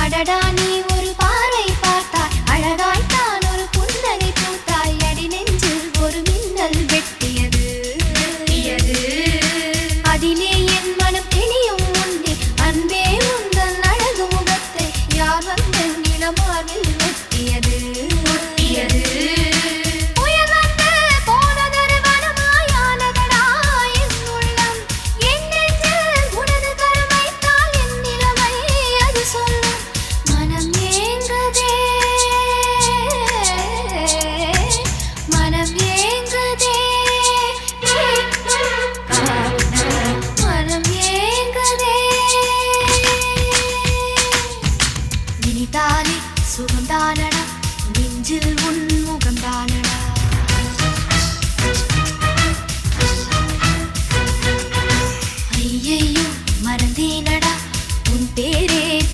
அடடா நீ ஒரு பார்வை பார்த்தாய் அழகாய் தான் ஒரு புன்னகை பூத்தாய் அடி நெஞ்சில் ஒரு மின்னல் வெட்டியது அதிலே என் மனம் தெளியும் முன்னே அன்பே உந்தன் அழகு முகத்தை யார் வந்து நிலமாவில் ஒட்டியது சுகந்தானடா நெஞ்சில்